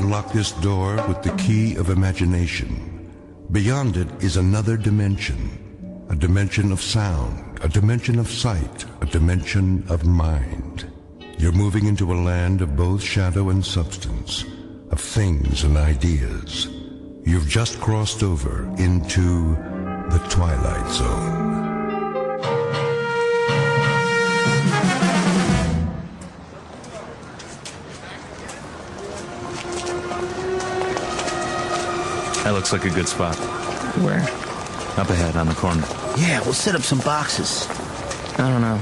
unlock this door with the key of imagination. Beyond it is another dimension. A dimension of sound, a dimension of sight, a dimension of mind. You're moving into a land of both shadow and substance, of things and ideas. You've just crossed over into the Twilight Zone. That looks like a good spot. Where? Up ahead, on the corner. Yeah, we'll set up some boxes. I don't know.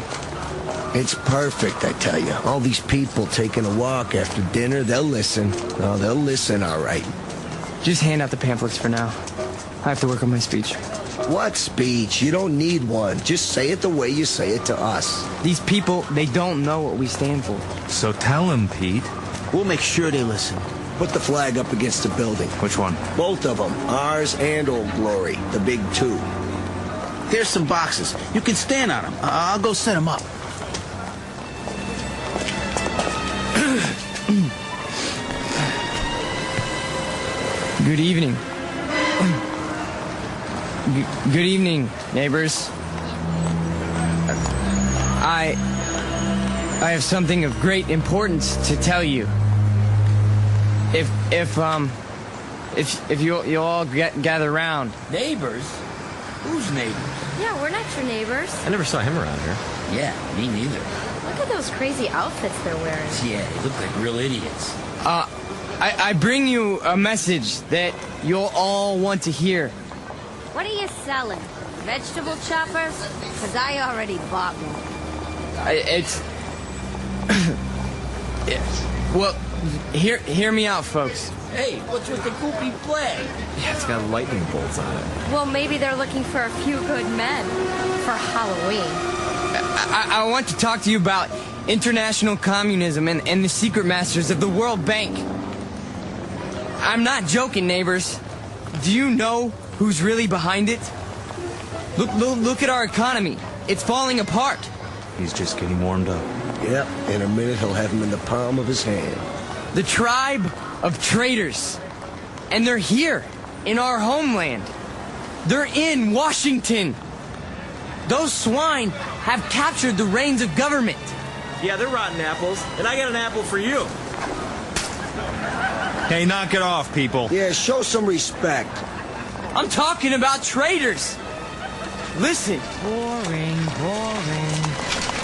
It's perfect, I tell you. All these people taking a walk after dinner, they'll listen. Oh, they'll listen, all right. Just hand out the pamphlets for now. I have to work on my speech. What speech? You don't need one. Just say it the way you say it to us. These people, they don't know what we stand for. So tell him, Pete. We'll make sure they listen. Put the flag up against the building. Which one? Both of them. Ours and Old Glory. The big two. There's some boxes. You can stand on them. I'll go set them up. Good evening. Good evening, neighbors. I have something of great importance to tell you. If you'll all gather around. Neighbors? Who's neighbors? Yeah, we're not your neighbors. I never saw him around here. Yeah, me neither. Look at those crazy outfits they're wearing. Yeah, they look like real idiots. I bring you a message that you'll all want to hear. What are you selling? Vegetable choppers? Because I already bought one. Well, hear me out, folks. Hey, what's with the goopy flag? Yeah, it's got lightning bolts on it. Well, maybe they're looking for a few good men for Halloween. I want to talk to you about international communism and the secret masters of the World Bank. I'm not joking, neighbors. Do you know who's really behind it? Look at our economy. It's falling apart. He's just getting warmed up. Yep, in a minute he'll have them in the palm of his hand. The tribe of traitors. And they're here, in our homeland. They're in Washington. Those swine have captured the reins of government. Yeah, they're rotten apples, and I got an apple for you. Hey, knock it off, people. Yeah, show some respect. I'm talking about traitors. Listen. Boring.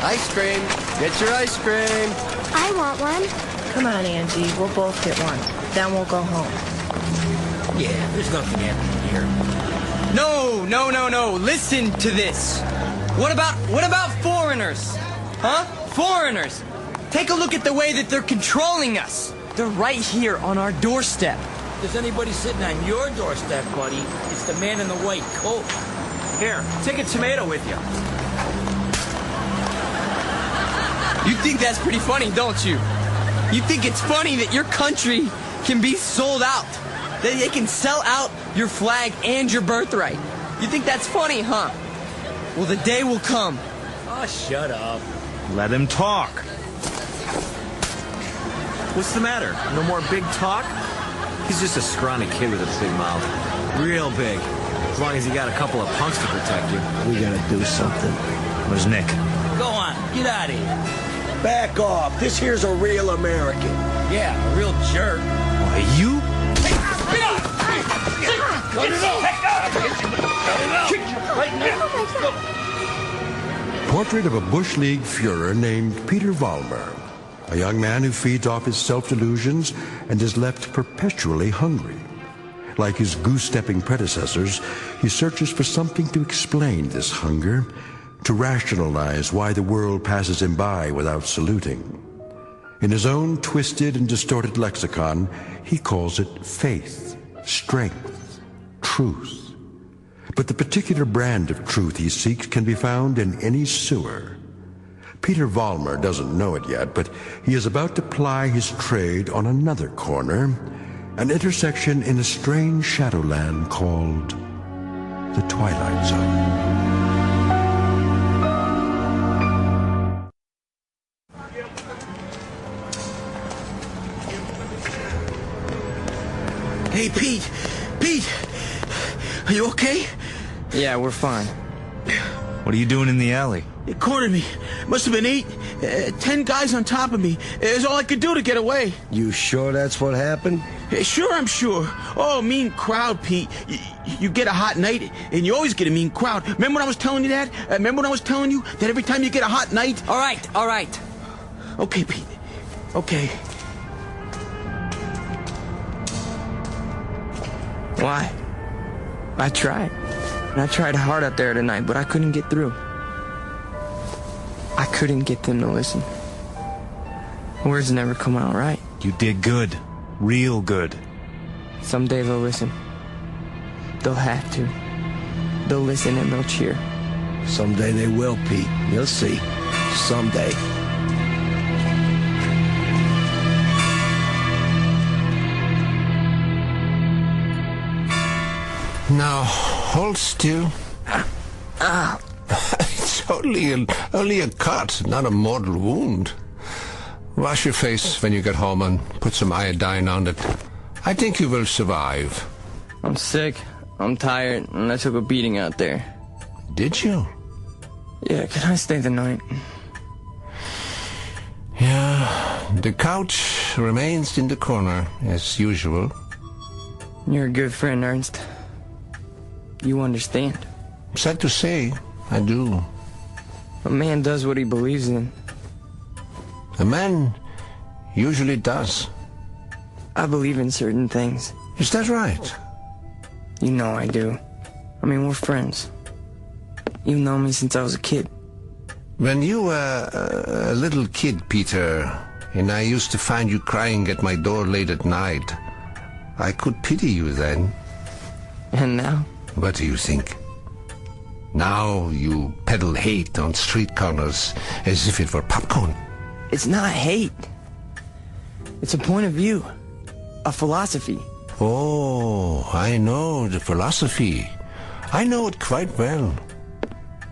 Ice cream. Get your ice cream. I want one. Come on, Angie. We'll both get one. Then we'll go home. Yeah, there's nothing happening here. No. Listen to this. What about foreigners? Huh? Foreigners. Take a look at the way that they're controlling us. They're right here on our doorstep. If there's anybody sitting on your doorstep, buddy, it's the man in the white coat. Here, take a tomato with you. You think that's pretty funny, don't you? You think it's funny that your country can be sold out? That they can sell out your flag and your birthright? You think that's funny, huh? Well, the day will come. Oh, shut up. Let him talk. What's the matter? No more big talk? He's just a scrawny kid with a big mouth. Real big. As long as you got a couple of punks to protect you. We gotta do something. Where's Nick? Go on, get out of here. Back off. This here's a real American. Yeah, a real jerk. Why, you? Portrait of a Bush League Führer named Peter Vollmer, a young man who feeds off his self-delusions and is left perpetually hungry. Like his goose-stepping predecessors, he searches for something to explain this hunger, to rationalize why the world passes him by without saluting. In his own twisted and distorted lexicon, he calls it faith, strength, truth. But the particular brand of truth he seeks can be found in any sewer. Peter Vollmer doesn't know it yet, but he is about to ply his trade on another corner, an intersection in a strange shadowland called the Twilight Zone. Hey, Pete! Pete! Are you okay? Yeah, we're fine. What are you doing in the alley? They cornered me. Must have been 10 guys on top of me. It was all I could do to get away. You sure that's what happened? Sure, I'm sure. Oh, mean crowd, Pete. You get a hot night, and you always get a mean crowd. Remember when I was telling you that? Remember when I was telling you that every time you get a hot night... All right. Okay, Pete. Okay. Why? I tried. And I tried hard out there tonight, but I couldn't get through. I couldn't get them to listen. Words never come out right. You did good. Real good. Someday they'll listen. They'll have to. They'll listen and they'll cheer. Someday they will, Pete. You'll see. Someday. Now, hold still. It's only a cut, not a mortal wound. Wash your face when you get home and put some iodine on it. I think you will survive. I'm sick. I'm tired, and I took a beating out there. Did you? Yeah, can I stay the night? Yeah, the couch remains in the corner, as usual. You're a good friend, Ernst. You understand. Sad to say, I do. A man does what he believes in. A man usually does. I believe in certain things. Is that right? You know I do. I mean, we're friends. You've known me since I was a kid. When you were a little kid, Peter, and I used to find you crying at my door late at night, I could pity you then. And now? What do you think? Now you peddle hate on street corners as if it were popcorn. It's not hate. It's a point of view. A philosophy. Oh, I know the philosophy. I know it quite well.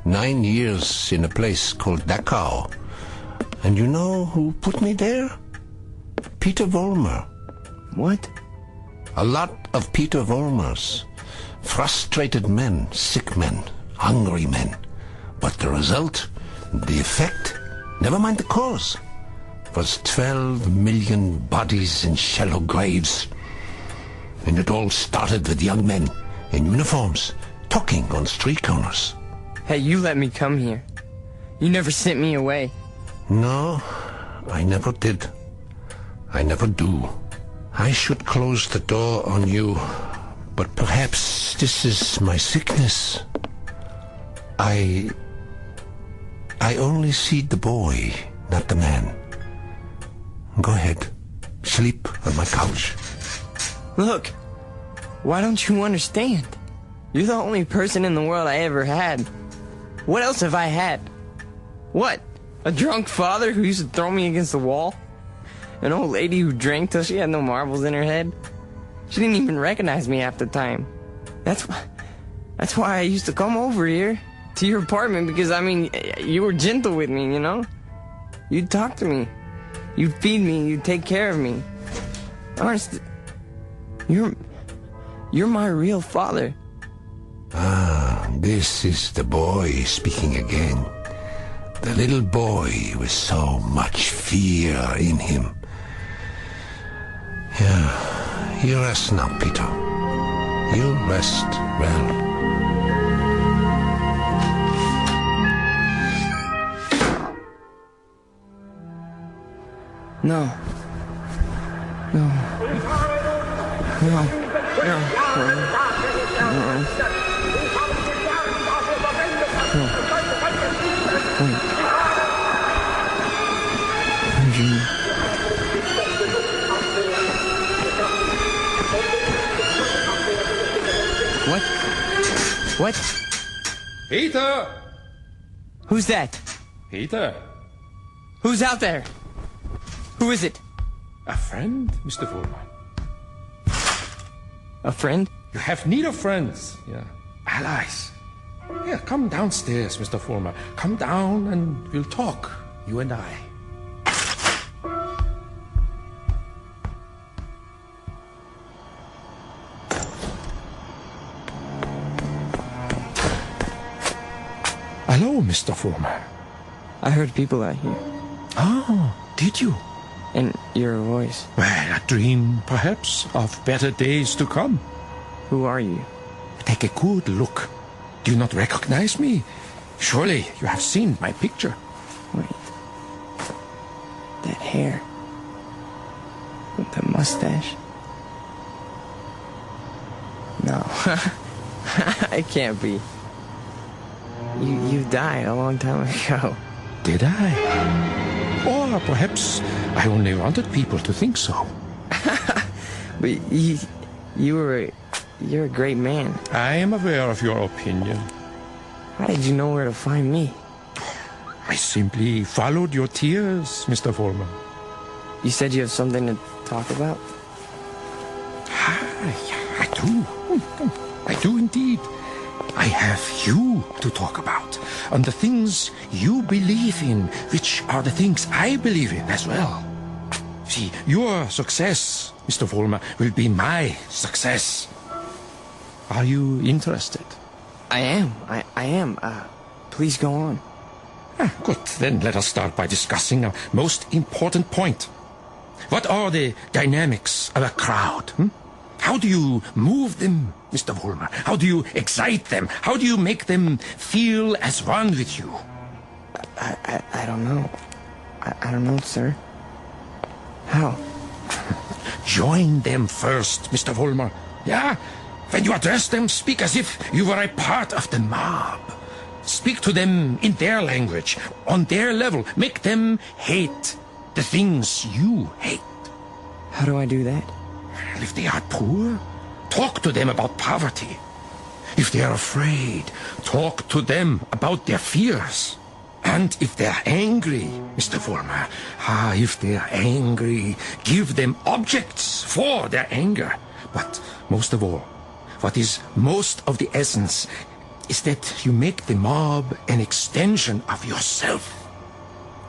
9 years in a place called Dachau. And you know who put me there? Peter Vollmer. What? A lot of Peter Vollmers. Frustrated men, sick men, hungry men. But the result, the effect, never mind the cause, was 12 million bodies in shallow graves. And it all started with young men in uniforms talking on street corners. Hey, you let me come here. You never sent me away. No, I never did. I never do. I should close the door on you, but perhaps this is my sickness. I only see the boy, not the man. Go ahead. Sleep on my couch. Look, why don't you understand? You're the only person in the world I ever had. What else have I had? What? A drunk father who used to throw me against the wall? An old lady who drank till she had no marbles in her head? She didn't even recognize me half the time. That's why I used to come over here to your apartment, because, I mean, you were gentle with me, you know? You'd talk to me. You'd feed me. You'd take care of me. Ernst, you're my real father. Ah, this is the boy speaking again. The little boy with so much fear in him. Yeah, you rest now, Peter. You rest well. No. No. No. No. Wait. Eugene. What? What? Peter! Who's that? Peter? Who's out there? Who is it? A friend, Mr. Vollmer. A friend? You have need of friends, yeah. Allies. Yeah, come downstairs, Mr. Vollmer. Come down and we'll talk, you and I. Hello, Mr. Fulmer. I heard people out here. Oh, did you? And your voice. Well, a dream, perhaps, of better days to come. Who are you? Take a good look. Do you not recognize me? Surely you have seen my picture. Wait. That hair. With the mustache. No. I can't be. You died a long time ago. Did I? Or perhaps I only wanted people to think so. But you're a great man. I am aware of your opinion. How did you know where to find me? I simply followed your tears, Mr. Foreman. You said you have something to talk about? I do. I do indeed. I have you to talk about, and the things you believe in, which are the things I believe in as well. See, your success, Mr. Vollmer, will be my success. Are you interested? I am. I am. Please go on. Good. Then let us start by discussing a most important point. What are the dynamics of a crowd? How do you move them, Mr. Vollmer? How do you excite them? How do you make them feel as one with you? I don't know. I don't know, sir. How? Join them first, Mr. Vollmer. Yeah? When you address them, speak as if you were a part of the mob. Speak to them in their language, on their level. Make them hate the things you hate. How do I do that? If they are poor, talk to them about poverty. If they are afraid, talk to them about their fears. And if they're angry, Mr. Vollmer, if they're angry, give them objects for their anger. But most of all, what is most of the essence is that you make the mob an extension of yourself.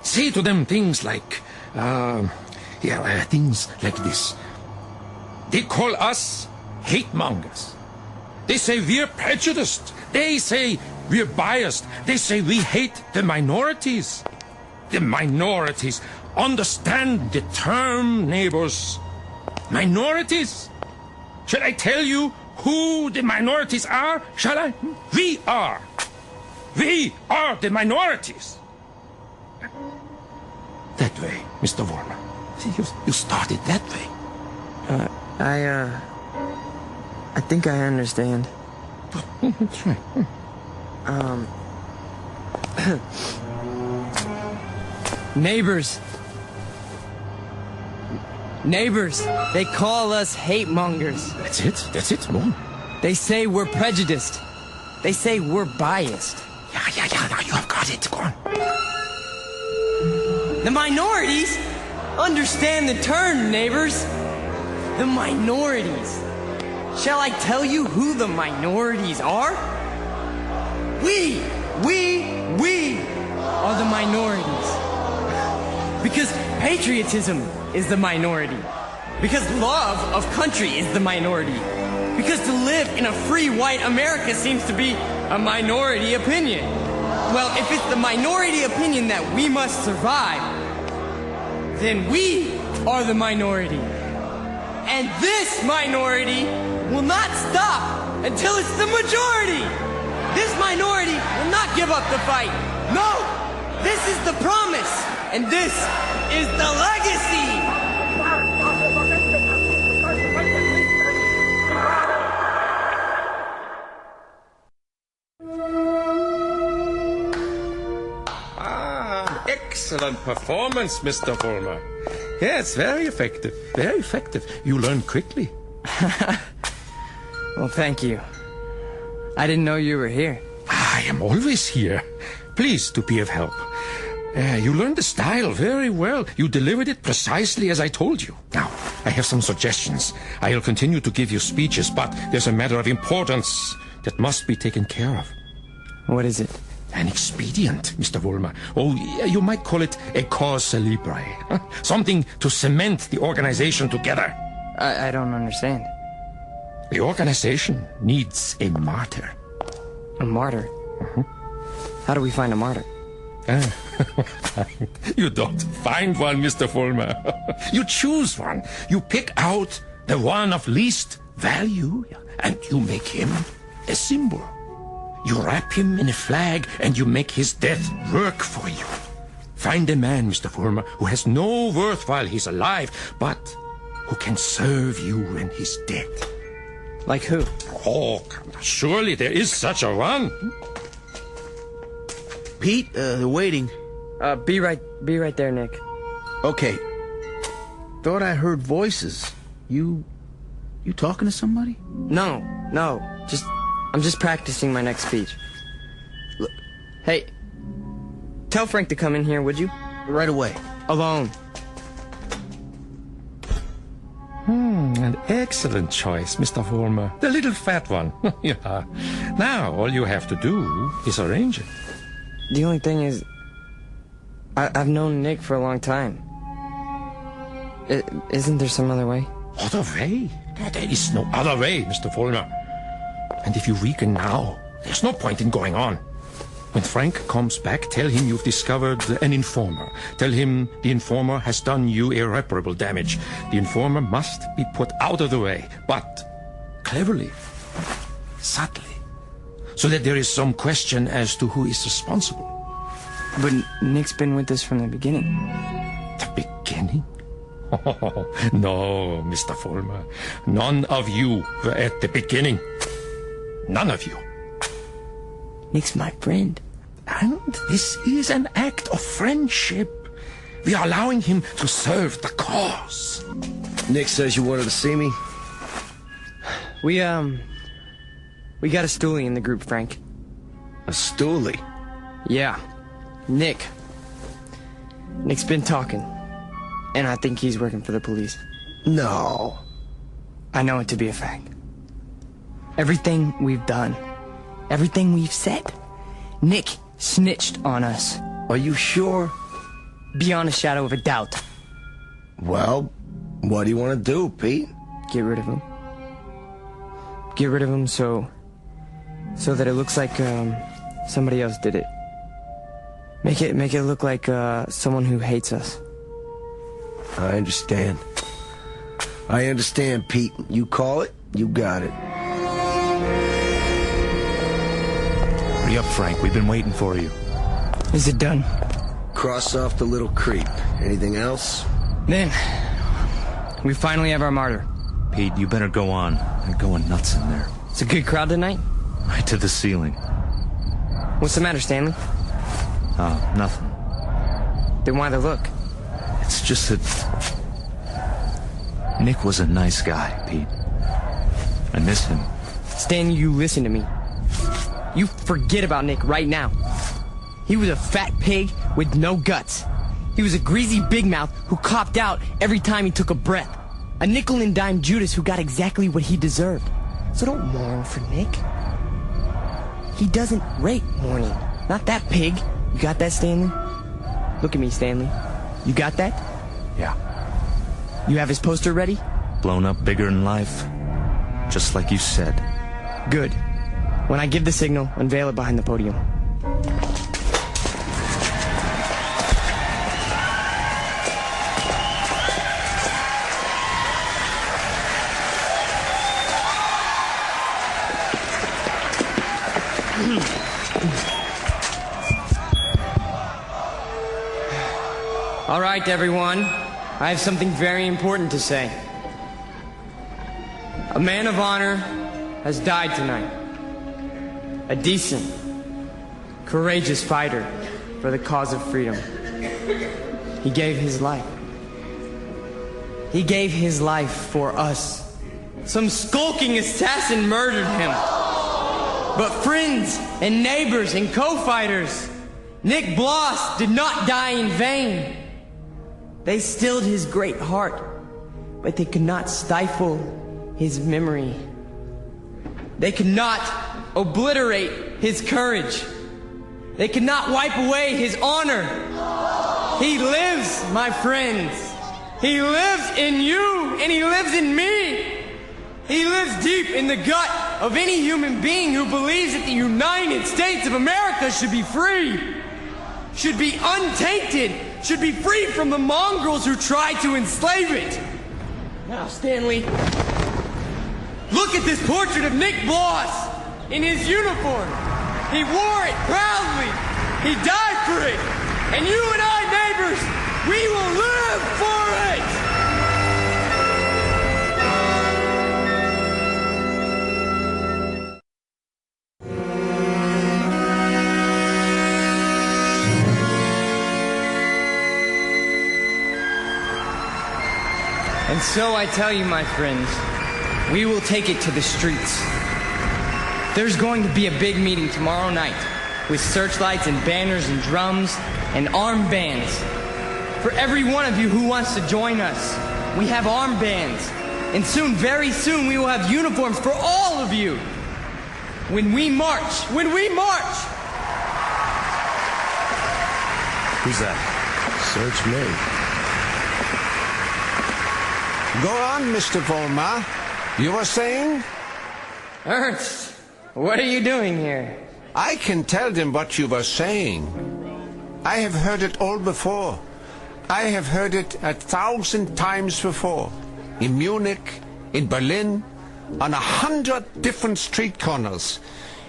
Say to them things like, things like this. They call us hate mongers. They say we're prejudiced. They say we're biased. They say we hate the minorities. The minorities. Understand the term, neighbors. Minorities. Shall I tell you who the minorities are? Shall I? We are. We are the minorities. That way, Mr. Vollmer. See, you started that way. I think I understand. That's right. Neighbors. Neighbors, they call us hate mongers. That's it, Moon. They say we're prejudiced. They say we're biased. Yeah, now you have got it. Go on. The minorities? Understand the term, neighbors. The minorities. Shall I tell you who the minorities are? We are the minorities. Because patriotism is the minority. Because love of country is the minority. Because to live in a free white America seems to be a minority opinion. Well, if it's the minority opinion that we must survive, then we are the minority. And this minority will not stop until it's the majority. This minority will not give up the fight. No, this is the promise, and this is the legacy. Excellent performance, Mr. Vollmer. Yes, very effective. Very effective. You learn quickly. Well, thank you. I didn't know you were here. I am always here. Pleased to be of help. You learned the style very well. You delivered it precisely as I told you. Now, I have some suggestions. I'll continue to give you speeches, but there's a matter of importance that must be taken care of. What is it? An expedient, Mr. Vollmer. Oh, you might call it a cause célèbre. Something to cement the organization together. I don't understand. The organization needs a martyr. A martyr? How do we find a martyr? You don't find one, Mr. Vollmer. You choose one. You pick out the one of least value, and you make him a symbol. You wrap him in a flag, and you make his death work for you. Find a man, Mr. Vollmer, who has no worth while he's alive, but who can serve you when he's dead. Like who? Oh, surely there is such a one. Pete, they're waiting. Be right there, Nick. Okay. Thought I heard voices. You talking to somebody? No. I'm just practicing my next speech. Look, hey, tell Frank to come in here, would you? Right away. Alone. An excellent choice, Mr. Vollmer. The little fat one. Yeah. Now, all you have to do is arrange it. The only thing is, I've known Nick for a long time. Isn't there some other way? Other way? There is no other way, Mr. Vollmer. And if you weaken now, there's no point in going on. When Frank comes back, tell him you've discovered an informer. Tell him the informer has done you irreparable damage. The informer must be put out of the way, but cleverly, subtly, so that there is some question as to who is responsible. But Nick's been with us from the beginning. The beginning? Oh, no, Mr. Vollmer. None of you were at the beginning. None of you. Nick's my friend. And this is an act of friendship. We are allowing him to serve the cause. Nick says you wanted to see me. We got a stoolie in the group, Frank. A stoolie? Yeah. Nick's been talking. And I think he's working for the police. No. I know it to be a fact. Everything we've done, everything we've said, Nick snitched on us. Are you sure? Beyond a shadow of a doubt. Well, what do you want to do, Pete? Get rid of him. Get rid of him so that it looks like somebody else did it. Make it look like someone who hates us. I understand. I understand, Pete. You call it, you got it. Hurry up, Frank. We've been waiting for you. Is it done? Cross off the little creek. Anything else? Then, we finally have our martyr. Pete, you better go on. They're going nuts in there. It's a good crowd tonight? Right to the ceiling. What's the matter, Stanley? Oh, nothing. Then why the look? It's just that Nick was a nice guy, Pete. I miss him. Stan, you listen to me. You forget about Nick right now. He was a fat pig with no guts. He was a greasy big mouth who copped out every time he took a breath. A nickel and dime Judas who got exactly what he deserved. So don't mourn for Nick. He doesn't rate mourning. Not that pig. You got that, Stanley? Look at me, Stanley. You got that? Yeah. You have his poster ready? Blown up bigger than life. Just like you said. Good. When I give the signal, unveil it behind the podium. All right, everyone. I have something very important to say. A man of honor has died tonight. A decent, courageous fighter for the cause of freedom. He gave his life. He gave his life for us. Some skulking assassin murdered him. But friends and neighbors and co-fighters, Nick Bloss did not die in vain. They stilled his great heart, but they could not stifle his memory. They could not obliterate his courage. They could not wipe away his honor. He lives, my friends. He lives in you, and he lives in me. He lives deep in the gut of any human being who believes that the United States of America should be free, should be untainted, should be free from the mongrels who try to enslave it. Now, Stanley, look at this portrait of Nick Bloss in his uniform. He wore it proudly. He died for it. And you and I, neighbors, we will live for it! And so I tell you, my friends, we will take it to the streets. There's going to be a big meeting tomorrow night with searchlights and banners and drums and armbands. For every one of you who wants to join us, we have armbands. And soon, very soon, we will have uniforms for all of you. When we march, when we march! Who's that? Search me. Go on, Mr. Vollmer. You were saying? Ernst, what are you doing here? I can tell them what you were saying. I have heard it all before. I have heard it 1,000 times before. In Munich, in Berlin, on 100 different street corners.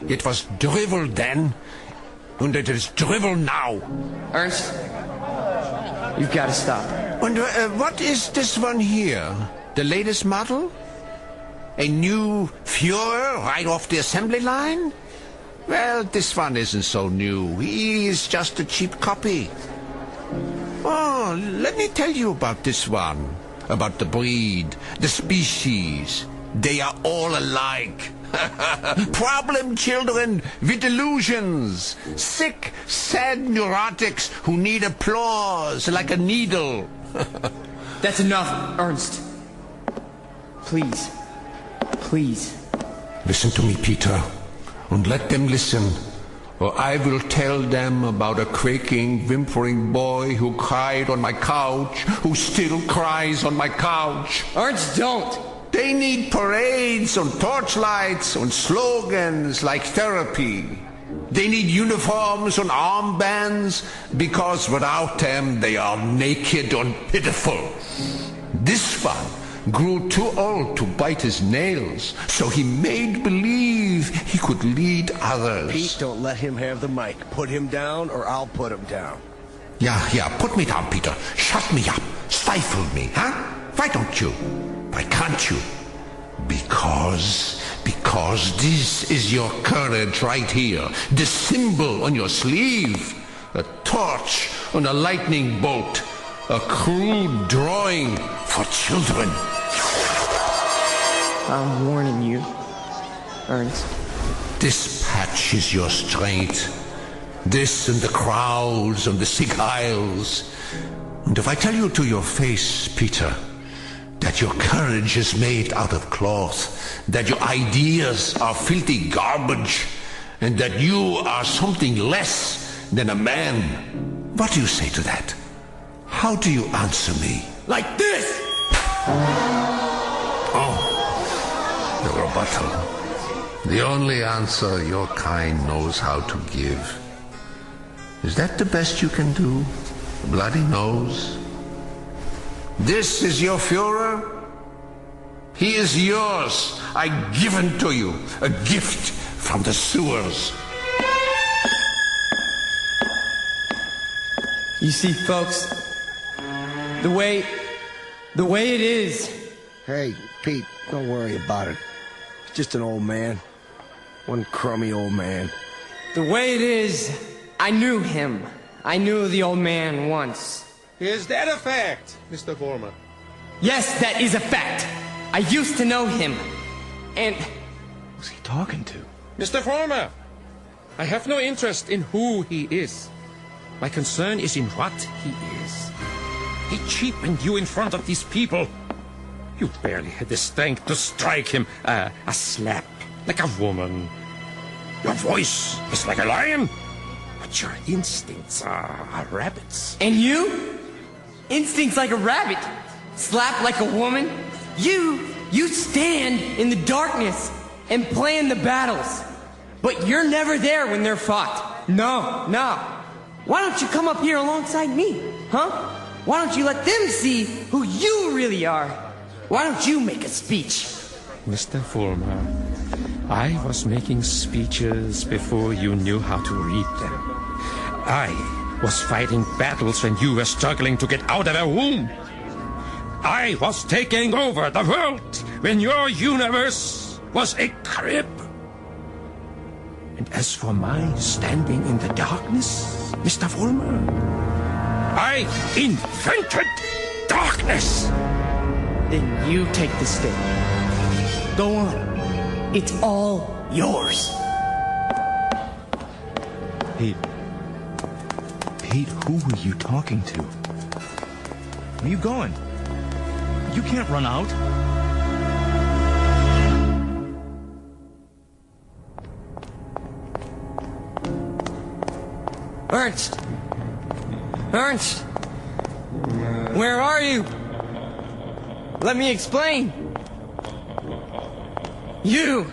It was drivel then, and it is drivel now. Ernst, you've got to stop. And what is this one here? The latest model? A new Führer right off the assembly line? Well, this one isn't so new. He is just a cheap copy. Oh, let me tell you about this one. About the breed, the species. They are all alike. Problem children with delusions. Sick, sad neurotics who need applause like a needle. That's enough, Ernst. Please. Please. Listen to me, Peter, and let them listen, or I will tell them about a quaking, whimpering boy who cried on my couch, who still cries on my couch. Ernst, don't. They need parades and torchlights and slogans like therapy. They need uniforms and armbands because without them they are naked and pitiful. This one grew too old to bite his nails, so he made believe he could lead others. Pete, don't let him have the mic. Put him down or I'll put him down. Yeah, put me down, Peter. Shut me up. Stifle me, huh? Why don't you? Why can't you? Because this is your courage right here. The symbol on your sleeve. A torch on a lightning bolt. A crude drawing for children. I'm warning you, Ernst. This patch is your strength. This and the crowds and the sick aisles. And if I tell you to your face, Peter, that your courage is made out of cloth, that your ideas are filthy garbage, and that you are something less than a man, what do you say to that? How do you answer me? Like this! Oh, your rebuttal. The only answer your kind knows how to give. Is that the best you can do? Bloody nose? This is your Führer? He is yours. I give him to you. A gift from the sewers. You see, folks, the way it is. Hey, Pete, don't worry about it. He's just an old man. One crummy old man. The way it is, I knew him. I knew the old man once. Is that a fact, Mr. Vollmer? Yes, that is a fact. I used to know him. And... Who's he talking to? Mr. Vollmer, I have no interest in who he is. My concern is in what he is. He cheapened you in front of these people. You barely had the strength to strike him a slap, like a woman. Your voice is like a lion, but your instincts are rabbits. And you? Instincts like a rabbit. Slap like a woman. You stand in the darkness. and plan the battles. But you're never there when they're fought. No. Why don't you come up here alongside me, huh? Why don't you let them see who you really are? Why don't you make a speech? Mr. Fulmer, I was making speeches before you knew how to read them. I was fighting battles when you were struggling to get out of a womb. I was taking over the world when your universe was a crib. And as for my standing in the darkness, Mr. Fulmer, I invented darkness. Then you take the stage. Go on. It's all yours. Pete, who were you talking to? Where are you going? You can't run out. Ernst! Ernst! Where are you? Let me explain. You!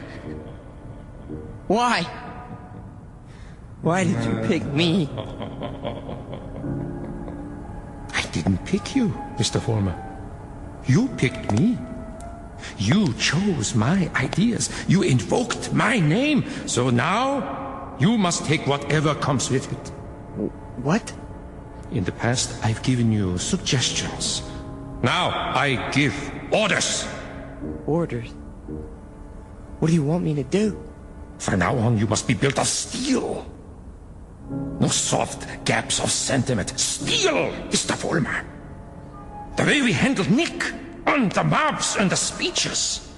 Why? Why did you pick me? I didn't pick you, Mr. Fulmer. You picked me. You chose my ideas. You invoked my name. So now, you must take whatever comes with it. What? In the past, I've given you suggestions. Now, I give orders. Orders? What do you want me to do? From now on, you must be built of steel. No soft gaps of sentiment. Steel, Mr. Fulmer. The way we handled Nick, and the mobs and the speeches.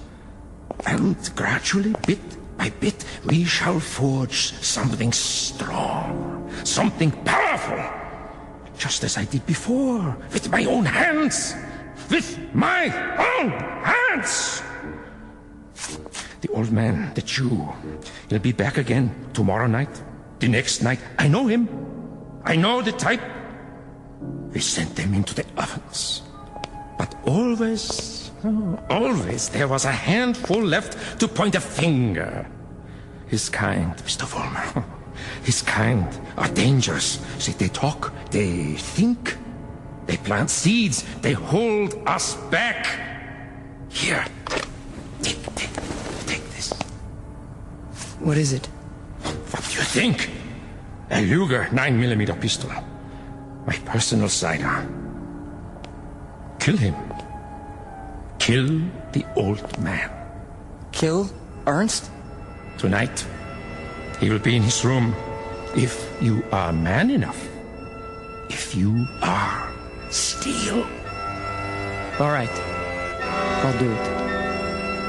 And gradually, bit by bit, we shall forge something strong, something powerful. Just as I did before, with my own hands. With my own hands! The old man, the Jew, he'll be back again tomorrow night, the next night. I know him. I know the type. We sent them into the ovens. But always there was a handful left to point a finger. His kind, Mr. Fulmer, his kind are dangerous. See, they talk, they think, they plant seeds, they hold us back. Here, take this. What is it? What do you think? A Luger 9mm pistol. My personal sidearm. Kill him. Kill the old man. Kill Ernst? Tonight, he will be in his room. If you are man enough. If you are steel. All right. I'll do it.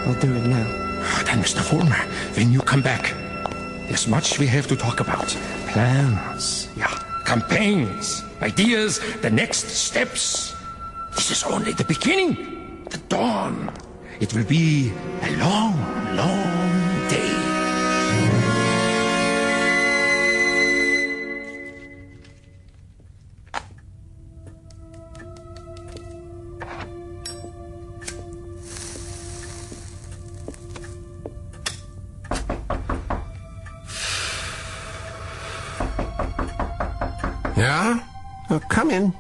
I'll do it now. Then, Mr. Fulmer, when you come back, there's much we have to talk about. Plans, campaigns, ideas, the next steps. This is only the beginning, the dawn. It will be a long, long day. Yeah? Come in.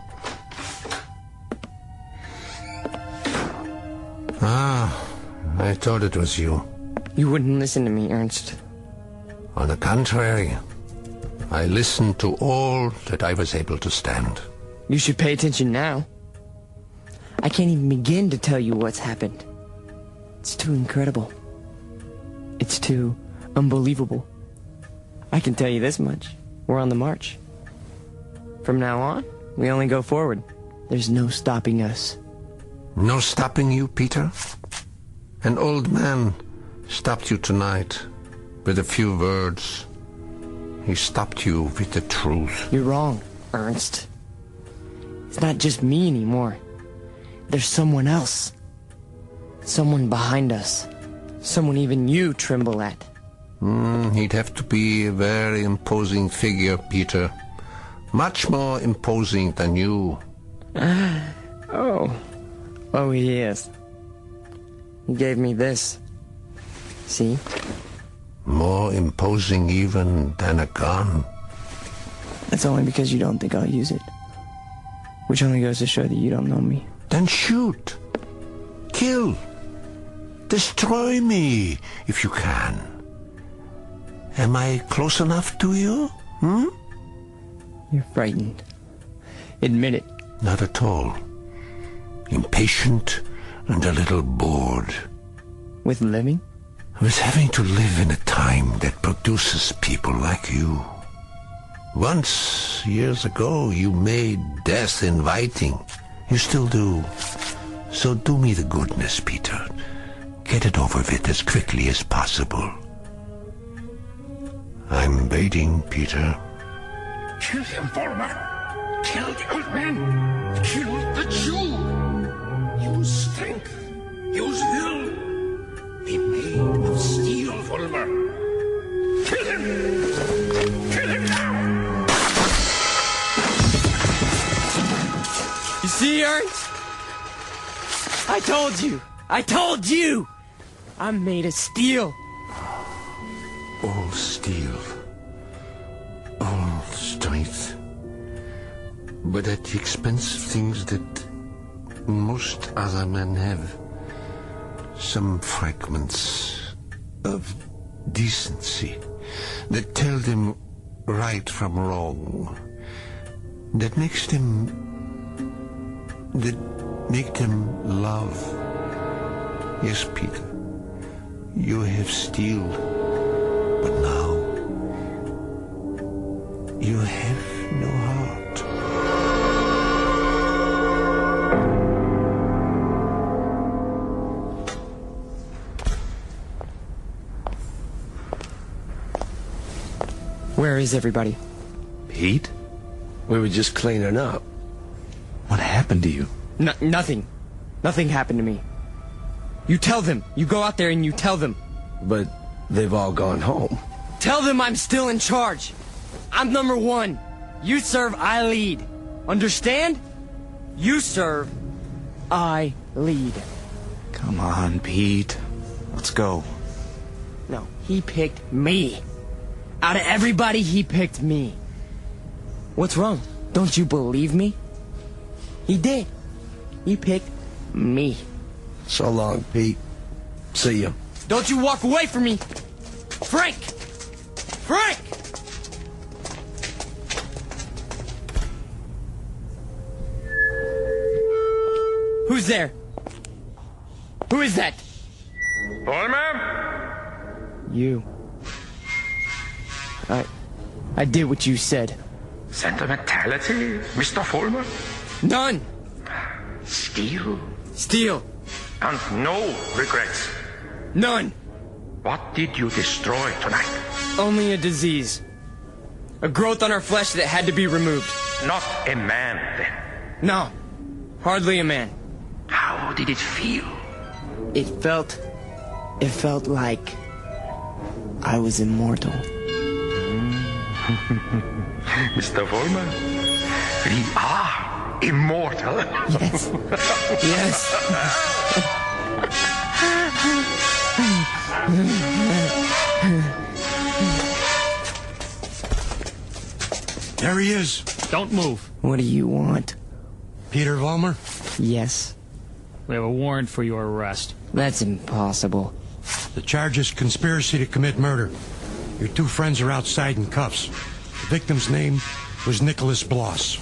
I thought it was you. You wouldn't listen to me, Ernst. On the contrary, I listened to all that I was able to stand. You should pay attention now. I can't even begin to tell you what's happened. It's too incredible. It's too unbelievable. I can tell you this much. We're on the march. From now on, we only go forward. There's no stopping us. No stopping you, Peter? An old man stopped you tonight with a few words. He stopped you with the truth. You're wrong, Ernst. It's not just me anymore. There's someone else. Someone behind us. Someone even you tremble at. He'd have to be a very imposing figure, Peter. Much more imposing than you. Oh, he is. He gave me this. See? More imposing even than a gun. That's only because you don't think I'll use it. Which only goes to show that you don't know me. Then shoot. Kill. Destroy me, if you can. Am I close enough to you? You're frightened. Admit it. Not at all. Impatient and a little bored. With living? I was having to live in a time that produces people like you. Once, years ago, you made death inviting. You still do. So do me the goodness, Peter. Get it over with as quickly as possible. I'm waiting, Peter. Kill him, Volmer. Kill the old man. Kill the Jew. Use strength. Use will. Be made of steel, Volmer. Kill him. Kill him now. You see, Ernst? I told you. I told you. I'm made of steel. All steel. All strength. But at the expense of things that most other men have. Some fragments of decency that tell them right from wrong. That make them love. Yes, Peter, you have steel, but now you have no heart. Where is everybody? Pete? We were just cleaning up. What happened to you? Nothing. Nothing happened to me. You tell them. You go out there and you tell them. But they've all gone home. Tell them I'm still in charge. I'm number one. You serve, I lead. Understand? You serve, I lead. Come on, Pete. Let's go. No, he picked me. Out of everybody, he picked me. What's wrong? Don't you believe me? He did. He picked me. So long, Pete. See ya. Don't you walk away from me! Frank! Frank! Who's there? Who is that? Volmer? You. I did what you said. Sentimentality, Mr. Volmer? None! Steel? Steel. And no regrets? None. What did you destroy tonight? Only a disease. A growth on our flesh that had to be removed. Not a man, then? No. Hardly a man. How did it feel? It felt like I was immortal. Mr. Volmer, we are immortal. Yes. Yes. There he is. Don't move. What do you want? Peter Vollmer? Yes. We have a warrant for your arrest. That's impossible. The charge is conspiracy to commit murder. Your two friends are outside in cuffs. The victim's name was Nicholas Bloss.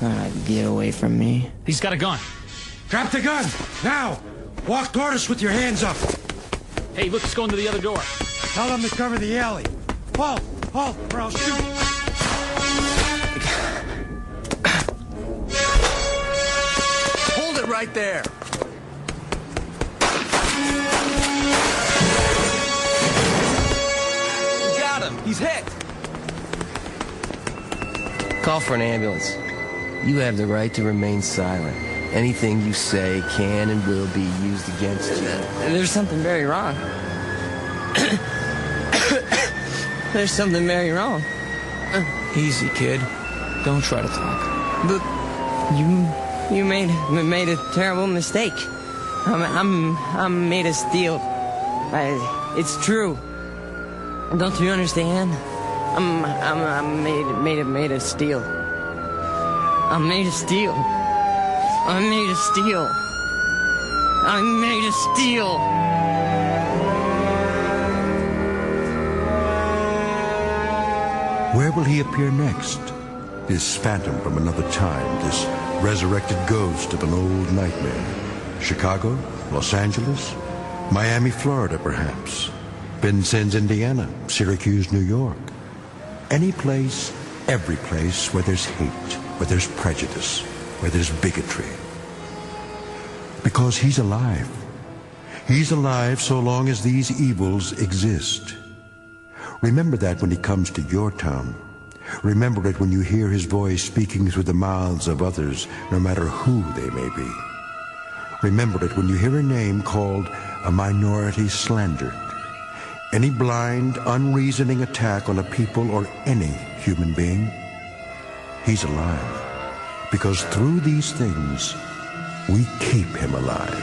Get away from me. He's got a gun. Drop the gun! Now! Walk toward us with your hands up. Hey, look, he's going to the other door. Tell them to cover the alley. Halt! Halt, or I'll shoot! Hold it right there. We got him. He's hit. Call for an ambulance. You have the right to remain silent. Anything you say can and will be used against you. There's something very wrong. There's something very wrong. Easy, kid. Don't try to talk. But you made a terrible mistake. I'm made of steel. It's true. Don't you understand? I'm made of steel. I'm made of steel. I'm made of steel. I'm made of steel. Where will he appear next? This phantom from another time, this resurrected ghost of an old nightmare. Chicago, Los Angeles, Miami, Florida, perhaps. Vincennes, Indiana, Syracuse, New York. Any place, every place where there's hate, where there's prejudice, where there's bigotry. Because he's alive. He's alive so long as these evils exist. Remember that when he comes to your town. Remember it when you hear his voice speaking through the mouths of others, no matter who they may be. Remember it when you hear a name called a minority slandered. Any blind, unreasoning attack on a people or any human being. He's alive. Because through these things, we keep him alive.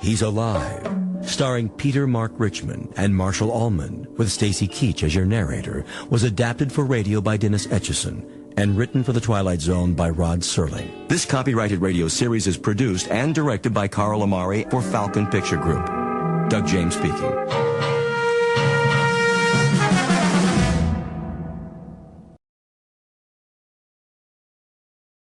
He's Alive, starring Peter Mark Richmond and Marshall Allman, with Stacy Keach as your narrator, was adapted for radio by Dennis Etchison and written for The Twilight Zone by Rod Serling. This copyrighted radio series is produced and directed by Carl Amari for Falcon Picture Group. Doug James speaking.